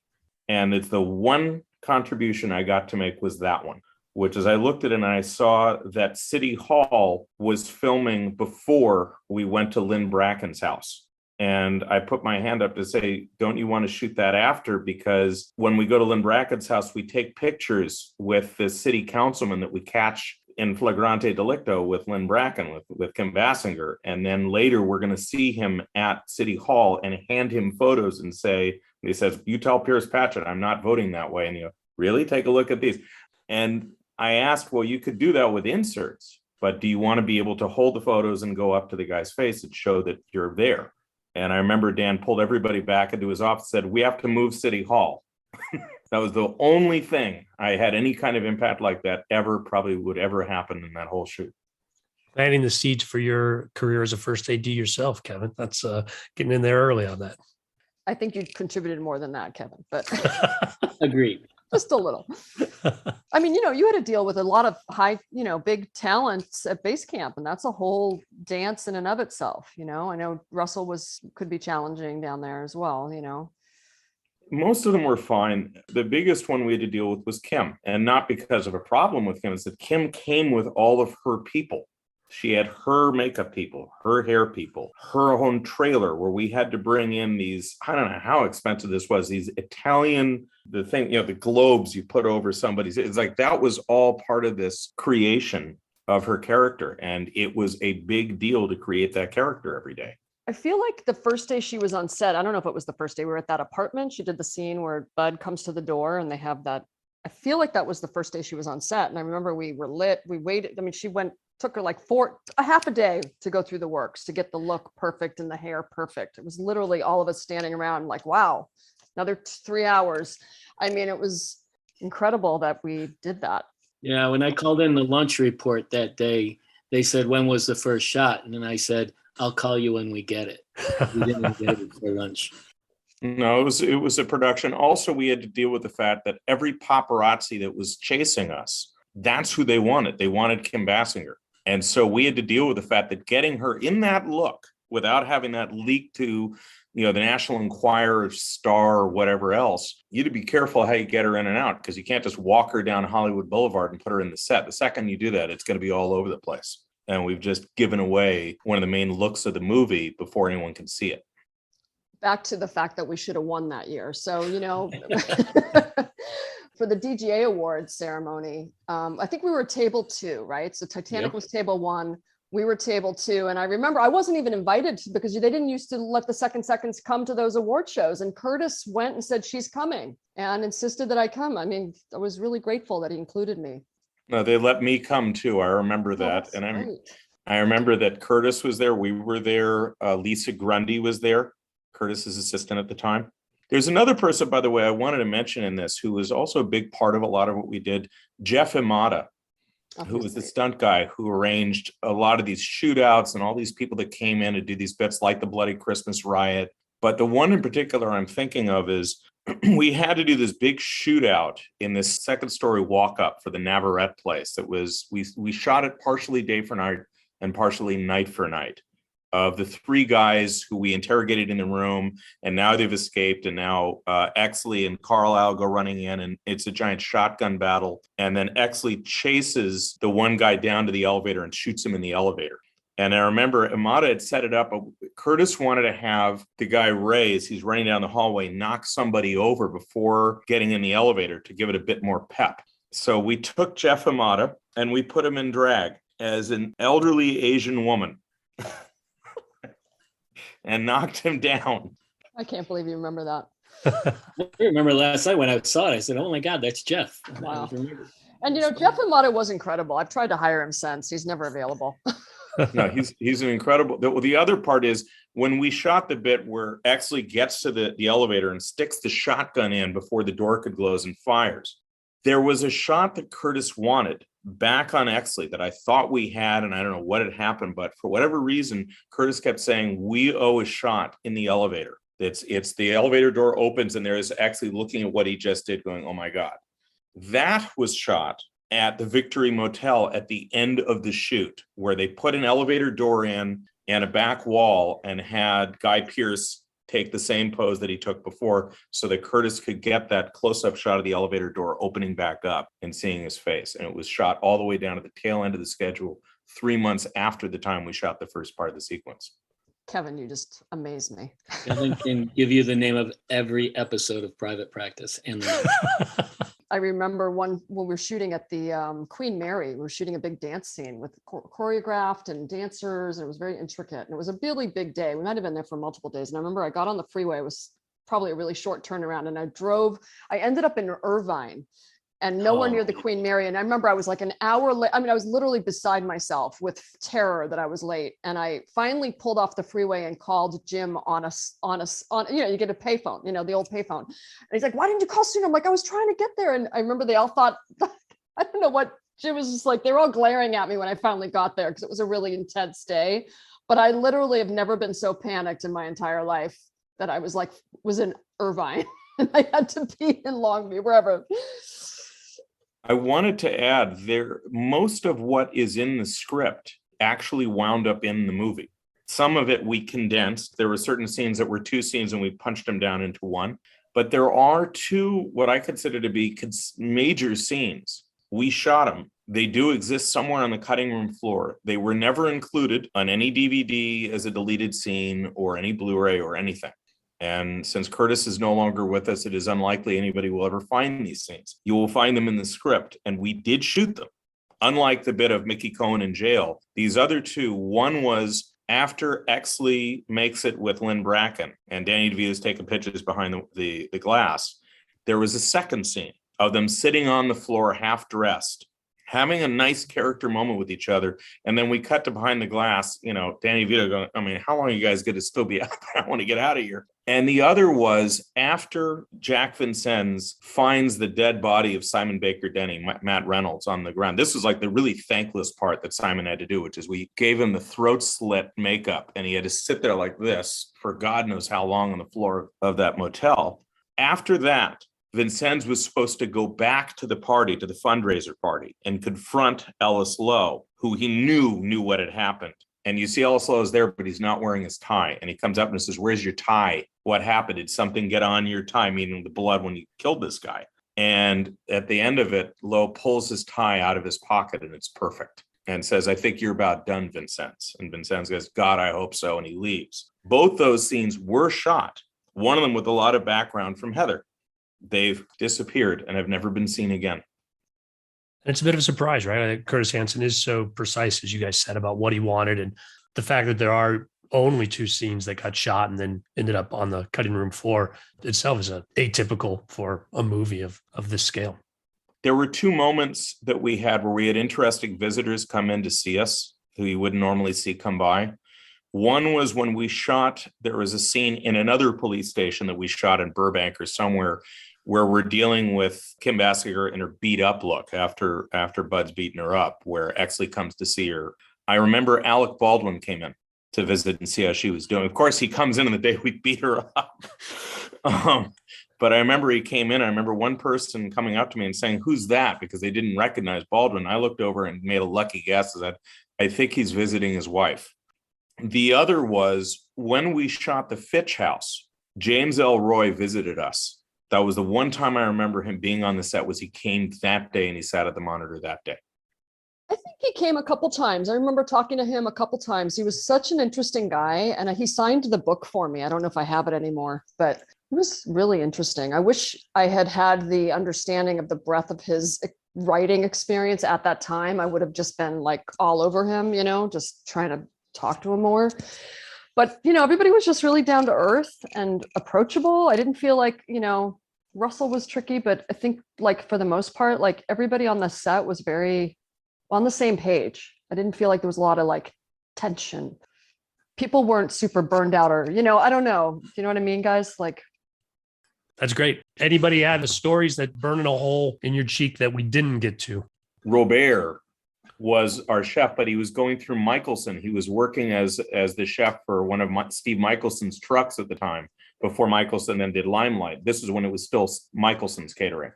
And it's the one contribution I got to make was that one, which is I looked at it and I saw that City Hall was filming before we went to Lynn Bracken's house. And I put my hand up to say, don't you want to shoot that after? Because when we go to Lynn Brackett's house, we take pictures with the city councilman that we catch in flagrante delicto with Lynn Bracken, with Kim Basinger. And then later we're going to see him at City Hall and hand him photos and say, he says, you tell Pierce Patchett, I'm not voting that way. And you go, really? Take a look at these. And I asked, well, you could do that with inserts, but do you want to be able to hold the photos and go up to the guy's face and show that you're there? And I remember Dan pulled everybody back into his office, said, we have to move City Hall. That was the only thing I had any kind of impact like that probably would ever happen in that whole shoot. Planting the seeds for your career as a first AD yourself, Kevin. That's getting in there early on that. I think you contributed more than that, Kevin, but Agreed. just a little. I mean, you had to deal with a lot of high, big talents at base camp, and that's a whole dance in and of itself. I know Russell could be challenging down there as well, Most of them were fine. The biggest one we had to deal with was Kim, and not because of a problem with Kim. It's that Kim came with all of her people. She had her makeup people, her hair people, her own trailer where we had to bring in these, I don't know how expensive this was, these Italian, the globes you put over somebody's, it's like that was all part of this creation of her character. And it was a big deal to create that character every day. I feel like the first day she was on set, I don't know if it was the first day we were at that apartment, she did the scene where Bud comes to the door and they have that. I feel like that was the first day she was on set. And I remember we were lit, we waited. I mean, took her like a half a day to go through the works to get the look perfect and the hair perfect. It was literally all of us standing around like, wow, another 3 hours. I mean, it was incredible that we did that. Yeah, when I called in the lunch report that day, they said, when was the first shot? And then I said, I'll call you when we get it. We didn't get it for lunch. No, it was a production. Also, we had to deal with the fact that every paparazzi that was chasing us, that's who they wanted. They wanted Kim Basinger. And so we had to deal with the fact that getting her in that look without having that leak to, the National Enquirer, Star, or whatever else, you had to be careful how you get her in and out, because you can't just walk her down Hollywood Boulevard and put her in the set. The second you do that, it's going to be all over the place. And we've just given away one of the main looks of the movie before anyone can see it. Back to the fact that we should have won that year. So, for the DGA Awards ceremony, I think we were table 2, right? So Titanic was table 1, we were table 2. And I remember I wasn't even invited because they didn't used to let the second seconds come to those award shows. And Curtis went and said, she's coming, and insisted that I come. I mean, I was really grateful that he included me. No, they let me come too. I remember that. And I remember that Curtis was there. We were there. Lisa Grundy was there, Curtis's assistant at the time. There's another person, by the way, I wanted to mention in this, who was also a big part of a lot of what we did, Jeff Imada, who was the stunt guy who arranged a lot of these shootouts and all these people that came in to do these bits like the Bloody Christmas Riot. But the one in particular I'm thinking of is we had to do this big shootout in this second story walk up for the Navarrete place. That was, we shot it partially day for night and partially night for night, of the 3 guys who we interrogated in the room, and now they've escaped, and now Exley and Carlisle go running in, and it's a giant shotgun battle. And then Exley chases the one guy down to the elevator and shoots him in the elevator. And I remember Imada had set it up. Curtis wanted to have the guy Ray, as he's running down the hallway, knock somebody over before getting in the elevator to give it a bit more pep. So we took Jeff Imada and we put him in drag as an elderly Asian woman and knocked him down. I can't believe you remember that. I remember last night when I saw it, I said, oh my God, that's Jeff. Wow. And Jeff Imada was incredible. I've tried to hire him since. He's never available. No, he's an incredible. The other part is when we shot the bit where Exley gets to the elevator and sticks the shotgun in before the door could close and fires. There was a shot that Curtis wanted back on Exley that I thought we had, and I don't know what had happened, but for whatever reason, Curtis kept saying, we owe a shot in the elevator. It's the elevator door opens and there is Exley looking at what he just did going, oh my God. That was shot at the Victory Motel at the end of the shoot, where they put an elevator door in and a back wall and had Guy Pearce take the same pose that he took before so that Curtis could get that close-up shot of the elevator door opening back up and seeing his face. And it was shot all the way down to the tail end of the schedule, 3 months after the time we shot the first part of the sequence. Kevin, you just amaze me. Kevin can give you the name of every episode of Private Practice and the I remember when we were shooting at the Queen Mary, we were shooting a big dance scene with choreographed and dancers, and it was very intricate. And it was a really big day. We might have been there for multiple days. And I remember I got on the freeway. It was probably a really short turnaround, and I ended up in Irvine and nowhere near the Queen Mary. And I remember I was like an hour late. I mean, I was literally beside myself with terror that I was late. And I finally pulled off the freeway and called Jim on you get a payphone, the old payphone. And he's like, why didn't you call sooner? I'm like, I was trying to get there. And I remember they all thought, I don't know what, Jim was just like, they were all glaring at me when I finally got there because it was a really intense day. But I literally have never been so panicked in my entire life that I was in Irvine and I had to be in Longview, wherever. I wanted to add most of what is in the script actually wound up in the movie. Some of it we condensed. There were certain scenes that were 2 scenes and we punched them down into 1. But there are 2, what I consider to be major scenes. We shot them. They do exist somewhere on the cutting room floor. They were never included on any DVD as a deleted scene or any Blu-ray or anything. And since Curtis is no longer with us, it is unlikely anybody will ever find these scenes. You will find them in the script, and we did shoot them. Unlike the bit of Mickey Cohen in jail, these other 2, one was after Exley makes it with Lynn Bracken, and Danny DeVito is taking pictures behind the glass. There was a second scene of them sitting on the floor half-dressed, having a nice character moment with each other. And then we cut to behind the glass, Danny DeVito going, I mean, how long are you guys going to still be out there? I want to get out of here. And the other was after Jack Vincennes finds the dead body of Simon Baker Denny, Matt Reynolds, on the ground. This was like the really thankless part that Simon had to do, which is we gave him the throat slit makeup and he had to sit there like this for God knows how long on the floor of that motel. After that, Vincennes was supposed to go back to the party, to the fundraiser party, and confront Ellis Lowe, who he knew what had happened. And you see Ellis Lowe is there, but he's not wearing his tie. And he comes up and says, where's your tie? What happened? Did something get on your tie, meaning the blood when you killed this guy? And at the end of it, Lowe pulls his tie out of his pocket and it's perfect. And says, I think you're about done, Vincennes. And Vincennes goes, God, I hope so. And he leaves. Both those scenes were shot. One of them with a lot of background from Heather. They've disappeared and have never been seen again. It's a bit of a surprise, right? I think Curtis Hanson is so precise, as you guys said, about what he wanted. And the fact that there are only 2 scenes that got shot and then ended up on the cutting room floor itself is atypical for a movie of this scale. There were 2 moments that we had where we had interesting visitors come in to see us who you wouldn't normally see come by. One was when we shot, there was a scene in another police station that we shot in Burbank or somewhere where we're dealing with Kim Basinger in her beat up look after Bud's beaten her up, where Exley comes to see her. I remember Alec Baldwin came in to visit and see how she was doing. Of course, he comes in on the day we beat her up. But I remember he came in. I remember one person coming up to me and saying, who's that? Because they didn't recognize Baldwin. I looked over and made a lucky guess that I think he's visiting his wife. The other was when we shot the Fitch house, James Ellroy visited us. That was the one time I remember him being on the set was he came that day and he sat at the monitor that day. I think he came a couple times. I remember talking to him a couple times. He was such an interesting guy, and he signed the book for me. I don't know if I have it anymore, but it was really interesting. I wish I had the understanding of the breadth of his writing experience at that time. I would have just been like all over him, just trying to talk to him more. But, everybody was just really down to earth and approachable. I didn't feel like, Russell was tricky, but I think like for the most part, like everybody on the set was very on the same page. I didn't feel like there was a lot of like tension. People weren't super burned out or, I don't know. You know what I mean, guys? Like, that's great. Anybody have the stories that burning a hole in your cheek that we didn't get to? Robert was our chef, but he was going through Michelson. He was working as the chef for one of Steve Michelson's trucks at the time, before Michelson then did Limelight. This is when it was still Michelson's catering.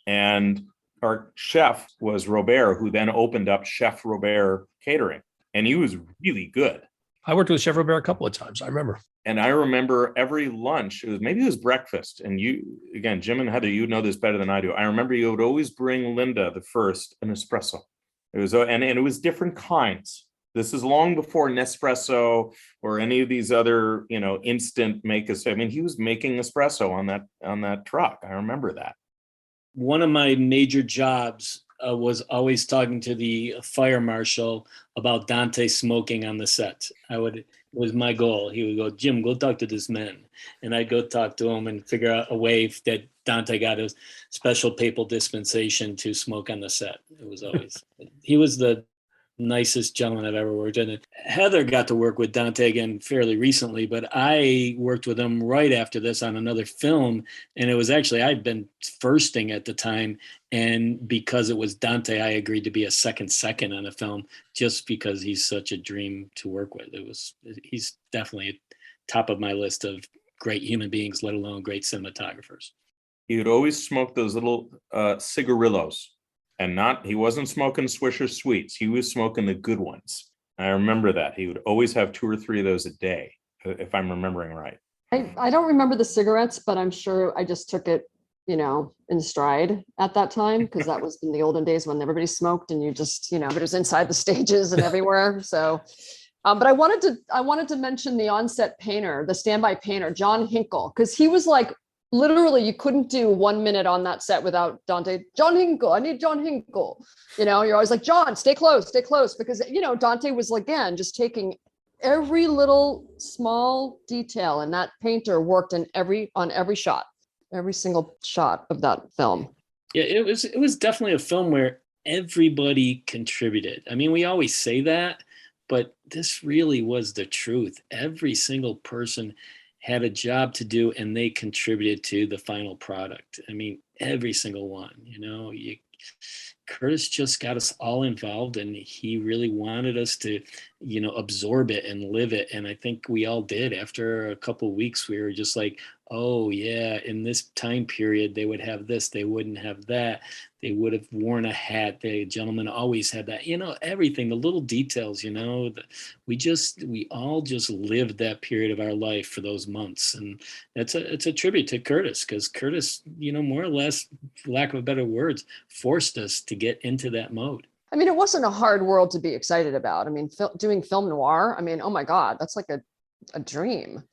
And our chef was Robert, who then opened up Chef Robert Catering. And he was really good. I worked with Chef Robert a couple of times, I remember. And I remember every lunch, maybe it was breakfast. And you, again, Jim and Heather, you know this better than I do. I remember you would always bring Linda the first an espresso. It was, and it was different kinds. This is long before Nespresso or any of these other, instant I mean, he was making espresso on that truck. I remember that. One of my major jobs was always talking to the fire marshal about Dante smoking on the set. It was my goal. He would go, Jim, go talk to this man. And I'd go talk to him and figure out a way that Dante got a special papal dispensation to smoke on the set. It was always, he was the nicest gentleman I've ever worked with. And Heather got to work with Dante again fairly recently, but I worked with him right after this on another film. And it was actually, I'd been firsting at the time. And because it was Dante, I agreed to be a second on a film just because he's such a dream to work with. He's definitely top of my list of great human beings, let alone great cinematographers. He would always smoke those little cigarillos. And he wasn't smoking Swisher Sweets. He was smoking the good ones. I remember that. He would always have 2 or 3 of those a day, if I'm remembering right. I don't remember the cigarettes, but I'm sure I just took it, in stride at that time, because that was in the olden days when everybody smoked and you just, but it was inside the stages and everywhere. So, but I wanted to mention the on-set painter, the standby painter, John Hinkle, because he was like, literally, you couldn't do 1 minute on that set without Dante. John Hinkle, I need John Hinkle. You're always like, John, stay close, because Dante was, again, just taking every little small detail, and that painter worked on every shot, every single shot of that film. Yeah, it was definitely a film where everybody contributed. I mean, we always say that, but this really was the truth. Every single person had a job to do, and they contributed to the final product. I mean, every single one, Curtis just got us all involved, and he really wanted us to, absorb it and live it. And I think we all did. After a couple of weeks, we were just like, oh yeah, in this time period, they would have this, they wouldn't have that. They would have worn a hat. The gentleman always had that, everything, the little details, we all just lived that period of our life for those months. And it's a tribute to Curtis, because Curtis, more or less, for lack of better words, forced us to get into that mode. I mean, it wasn't a hard world to be excited about. I mean, doing film noir, I mean, oh my God, that's like a dream.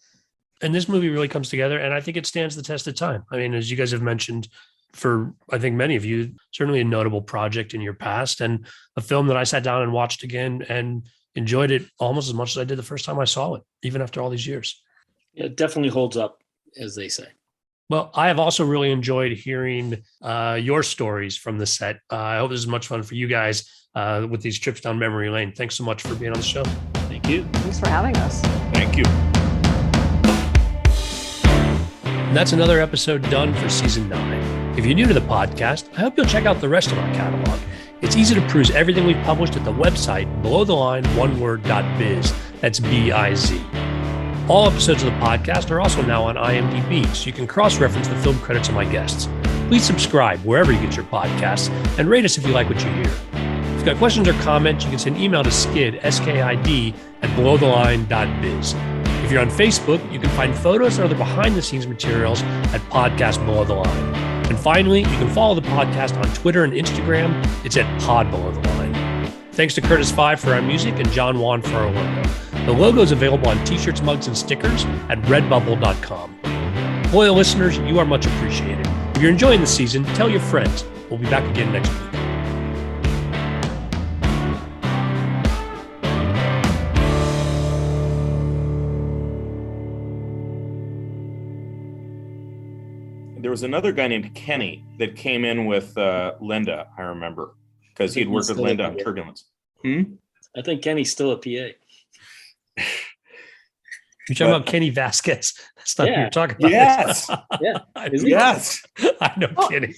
And this movie really comes together, and I think it stands the test of time. I mean, as you guys have mentioned, for I think many of you, certainly a notable project in your past, and a film that I sat down and watched again and enjoyed it almost as much as I did the first time I saw it, even after all these years. It definitely holds up, as they say. Well, I have also really enjoyed hearing your stories from the set. I hope this is much fun for you guys with these trips down memory lane. Thanks so much for being on the show. Thank you. Thanks for having us. Thank you. And that's another episode done for season 9. If you're new to the podcast, I hope you'll check out the rest of our catalog. It's easy to peruse everything we've published at the website belowtheline.oneword.biz. That's B-I-Z. All episodes of the podcast are also now on IMDb, so you can cross-reference the film credits of my guests. Please subscribe wherever you get your podcasts and rate us if you like what you hear. If you've got questions or comments, you can send email to skid, S-K-I-D, at belowtheline.biz. If you're on Facebook, you can find photos and other behind-the-scenes materials at Podcast Below the Line. And finally, you can follow the podcast on Twitter and Instagram. It's at Pod Below the Line. Thanks to Curtis Five for our music and John Wan for our logo. The logo is available on t-shirts, mugs, and stickers at redbubble.com. Loyal listeners, you are much appreciated. If you're enjoying the season, tell your friends. We'll be back again next week. There was another guy named Kenny that came in with Linda, I remember, because he'd worked with Linda on Turbulence. I think Kenny's still a PA. You're talking about Kenny Vasquez. That's not who you're talking about. Yes. Yeah. Yes. I know Kenny.